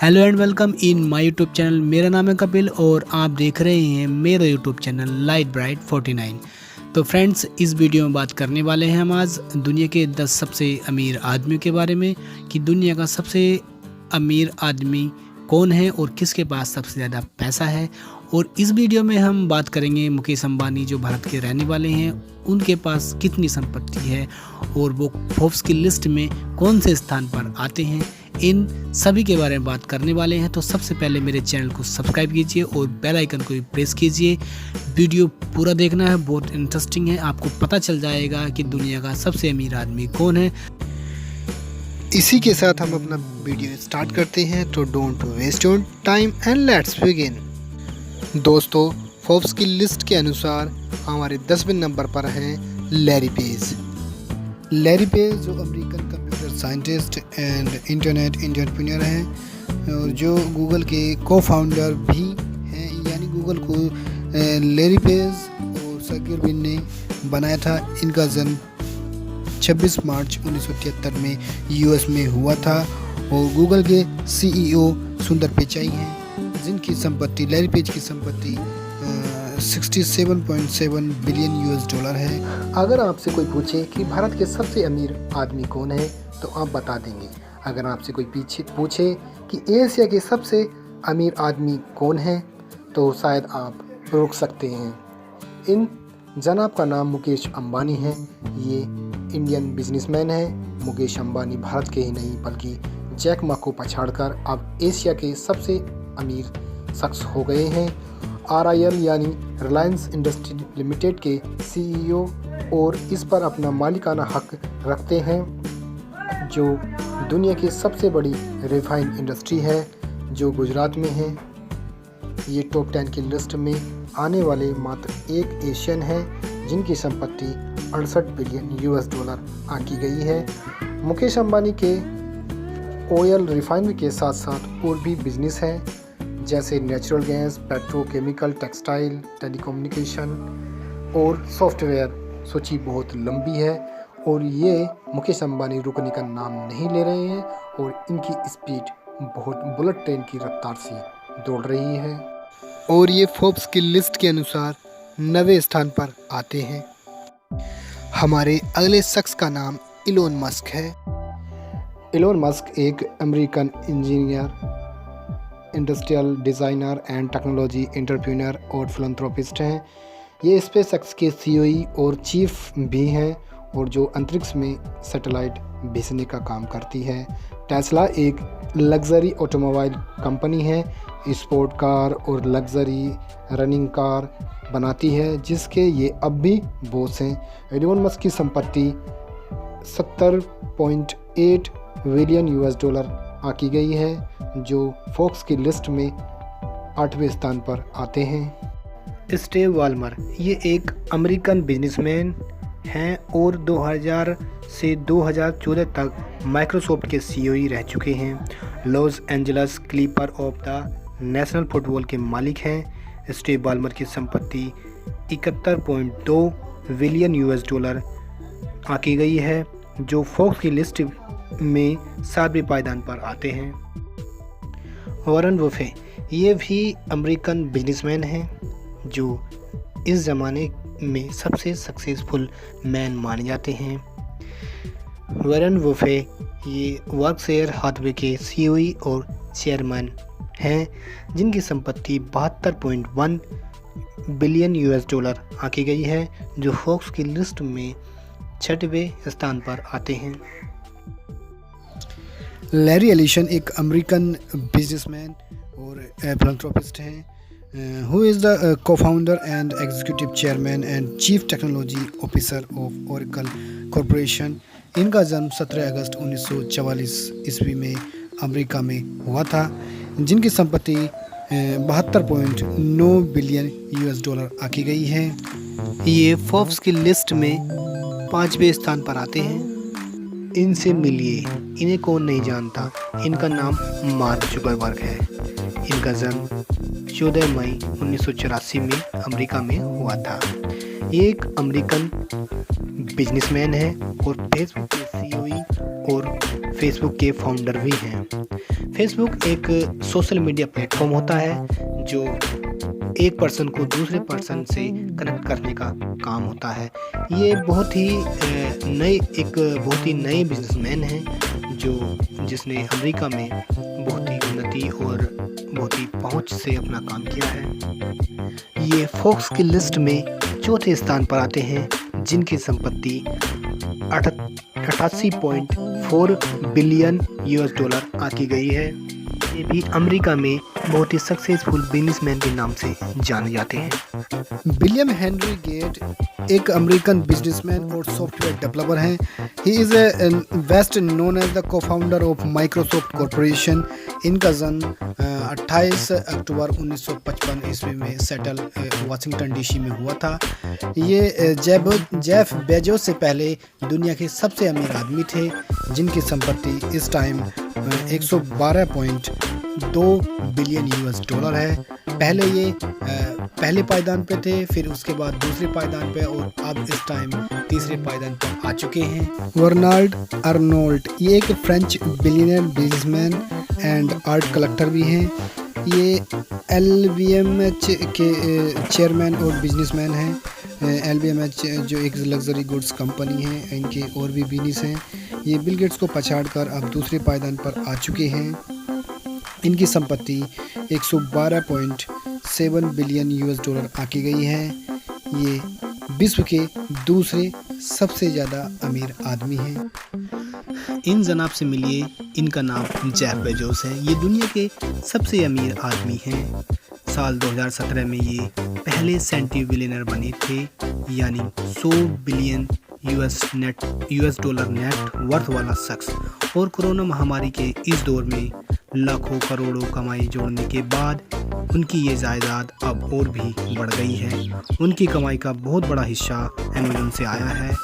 Hello and welcome in my YouTube channel. मेरा नाम है कपिल और आप देख रहे हैं मेरा यूट्यूब चैनल लाइट ब्राइट 49। तो फ्रेंड्स, इस वीडियो में बात करने वाले हैं हम आज दुनिया के 10 सबसे अमीर आदमियों के बारे में कि दुनिया का सबसे अमीर आदमी कौन है और किसके पास सबसे ज़्यादा पैसा है। और इस वीडियो में हम बात करेंगे मुकेश अंबानी जो भारत के रहने वाले हैं, उनके पास कितनी संपत्ति है और वो फोर्ब्स की लिस्ट में कौन से स्थान पर आते हैं। इन सभी के बारे में बात करने वाले हैं। तो सबसे पहले मेरे चैनल को सब्सक्राइब कीजिए और बेल आइकन को भी प्रेस कीजिए। वीडियो पूरा देखना है, बहुत इंटरेस्टिंग है। आपको पता चल जाएगा कि दुनिया का सबसे अमीर आदमी कौन है। इसी के साथ हम अपना वीडियो स्टार्ट करते हैं। तो don't waste your time and let's begin. दोस्तों, फोर्ब्स की लिस्ट के अनुसार हमारे 10वें नंबर पर हैं लैरी पेज। लैरी पेज जो American computer scientist and internet entrepreneur हैं और जो गूगल के को फाउंडर भी हैं, यानी गूगल को लैरी पेज और सर्गेई ब्रिन ने बनाया था। इनका जन्म 26 मार्च 1973 में यूएस में हुआ था और गूगल के सीईओ सुंदर पिचाई हैं, जिनकी संपत्ति लैरी पेज की संपत्ति 67.7 बिलियन यूएस डॉलर है। अगर आपसे कोई पूछे कि भारत के सबसे अमीर आदमी कौन है तो आप बता देंगे। अगर आपसे कोई पीछे पूछे कि एशिया के सबसे अमीर आदमी कौन है तो शायद आप रुक सकते हैं। इन जनाब का नाम मुकेश अंबानी है। ये इंडियन बिजनेसमैन है। मुकेश अंबानी भारत के ही नहीं बल्कि जैक मा को पछाड़कर अब एशिया के सबसे अमीर शख्स हो गए हैं। RIL यानी रिलायंस इंडस्ट्री लिमिटेड के सीईओ और इस पर अपना मालिकाना हक रखते हैं, जो दुनिया की सबसे बड़ी रिफाइन इंडस्ट्री है जो गुजरात में है। ये टॉप 10 की लिस्ट में आने वाले मात्र एक एशियन है जिनकी संपत्ति 68 बिलियन यूएस डॉलर आंकी गई है। मुकेश अंबानी के ऑयल रिफाइनरी के साथ साथ और भी बिजनेस हैं, जैसे natural gas, petrochemical, textile, telecommunication और सॉफ्टवेयर। सूची बहुत लंबी है और ये मुकेश अंबानी रुकने का नाम नहीं ले रहे हैं और इनकी स्पीड बहुत बुलेट ट्रेन की रफ्तार से दौड़ रही है। और ये फोर्ब्स की लिस्ट के अनुसार 9वें स्थान पर आते हैं। हमारे अगले शख्स का नाम इलोन मस्क है। इलोन मस्क एक American engineer, industrial designer and technology entrepreneur और फिलैंथ्रोपिस्ट हैं। ये स्पेसएक्स के सीईओ और चीफ भी हैं और जो अंतरिक्ष में सैटेलाइट भेजने का काम करती है। टेस्ला एक लग्जरी ऑटोमोबाइल कंपनी है, स्पोर्ट कार और लग्जरी रनिंग कार बनाती है, जिसके ये अब भी बॉस हैं। इलोन मस्क की संपत्ति 70.8 बिलियन यूएस डॉलर आंकी गई है, जो फोर्ब्स की लिस्ट में 8वें स्थान पर आते हैं। स्टीव बॉलमर ये एक अमेरिकन बिजनेसमैन हैं और 2000 से 2014 तक माइक्रोसॉफ्ट के सीईओ रह चुके हैं। Los Angeles clipper of the national football के मालिक हैं। स्टीव बॉलमर की संपत्ति 71.2 बिलियन यूएस डॉलर आंकी गई है, जो फोर्ब्स की लिस्ट में 7वें पायदान पर आते हैं। वॉरेन बफेट ये भी अमेरिकन बिजनेसमैन हैं, जो इस ज़माने में सबसे सक्सेसफुल मैन माने जाते हैं। वॉरेन बफेट ये वर्कशेयर हाथवे के सीईओ और चेयरमैन हैं, जिनकी संपत्ति 72.1 बिलियन यूएस डॉलर आंकी गई है, जो फोर्ब्स की लिस्ट में 6वें स्थान पर आते हैं। लैरी एलिसन एक अमेरिकन बिजनेसमैन और फिलैंथ्रोपिस्ट हैं, who is the co-founder and executive chairman and chief technology officer of Oracle corporation. इनका जन्म 17 अगस्त 1944 ईस्वी में अमेरिका में हुआ था, जिनकी संपत्ति 72.9 बिलियन यूएस डॉलर आंकी गई है। ये फोर्ब्स की लिस्ट में 5वें स्थान पर आते हैं। इनसे मिलिए, इन्हें कौन नहीं जानता। इनका नाम मार्क जुकरबर्ग है। इनका जन्म 14 मई 1984 में अमेरिका में हुआ था। ये एक अमेरिकन बिजनेसमैन है और फेसबुक के सीईओ और फेसबुक के फाउंडर भी हैं। फेसबुक एक सोशल मीडिया प्लेटफॉर्म होता है जो एक पर्सन को दूसरे पर्सन से कनेक्ट करने का काम होता है। ये बहुत ही नए बिजनेसमैन हैं जिसने अमेरिका में बहुत ही उन्नति और बहुत ही पहुंच से अपना काम किया है। ये फोर्ब्स की लिस्ट में चौथे स्थान पर आते हैं, जिनकी संपत्ति 88.4 बिलियन $US आकी गई है। ये भी अमेरिका में बहुत ही सक्सेसफुल बिजनेसमैन के नाम से जाने जाते हैं। विलियम हेनरी गेट एक अमेरिकन बिजनेसमैन और सॉफ्टवेयर डेवलपर हैं। He is best known as the co-founder of Microsoft Corporation. इनका जन्म 28 अक्टूबर 1955 ईस्वी में सेटल वाशिंगटन डीसी में हुआ था। ये जेफ बेजोस से पहले दुनिया के सबसे अमीर आदमी थे, जिनकी संपत्ति इस टाइम 112.2 बिलियन $US है। पहले ये पहले पायदान पे थे, फिर उसके बाद दूसरे पायदान पे और अब इस टाइम तीसरे पायदान पर आ चुके हैं। वर्नाल्ड अर्नोल्ट ये एक French billionaire businessman and art collector भी हैं। ये LVMH के चेयरमैन और बिजनेसमैन हैं। LVMH जो एक लग्जरी गुड्स कंपनी है, इनके और भी बिजनेस हैं। ये बिल गेट्स को पछाड़कर अब दूसरे पायदान पर आ चुके हैं। इनकी संपत्ति 112.7 बिलियन $US आकी गई है। ये विश्व के दूसरे सबसे ज़्यादा अमीर आदमी हैं। इन जनाब से मिलिए, इनका नाम जेफ बेजोस है। ये दुनिया के सबसे अमीर आदमी हैं। साल 2017 में ये पहले सेंटी बिलियनर बने थे, यानी 100 बिलियन $US नेट वर्थ वाला शख्स। और कोरोना महामारी के इस दौर में लाखों करोड़ों कमाई जोड़ने के बाद उनकी ये जायदाद अब और भी बढ़ गई है। उनकी कमाई का बहुत बड़ा हिस्सा अमेज़न से आया है,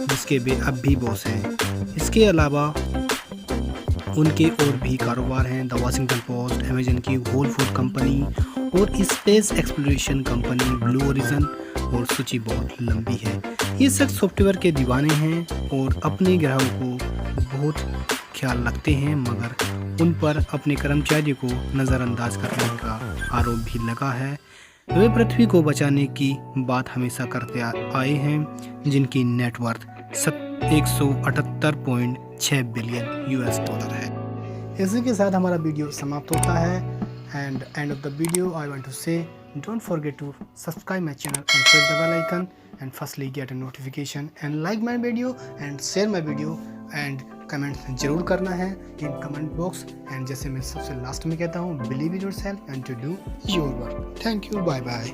जिसके वे अब भी बॉस हैं। इसके अलावा उनके और भी कारोबार हैं, द वाशिंगटन पोस्ट, अमेज़न की होल फूड कंपनी और space exploration company blue origin, और सूची बहुत लंबी है। ये शख्स सॉफ्टवेयर के दीवाने हैं और अपने ग्राहकों को बहुत ख्याल रखते हैं, मगर उन पर अपने कर्मचारियों को नज़रअंदाज करने का आरोप भी लगा है। वे पृथ्वी को बचाने की बात हमेशा करते आए हैं, जिनकी नेटवर्थ 178.6 बिलियन $US है। इसी के साथ हमारा वीडियो समाप्त होता है। And end of the video, I want to say, don't forget to subscribe my channel and press the bell icon, and firstly get a notification and like my video and share my video and comment जरूर करना है in comment box. And जैसे मैं सबसे last में कहता हूँ, believe in yourself and to do your work. Thank you, bye bye.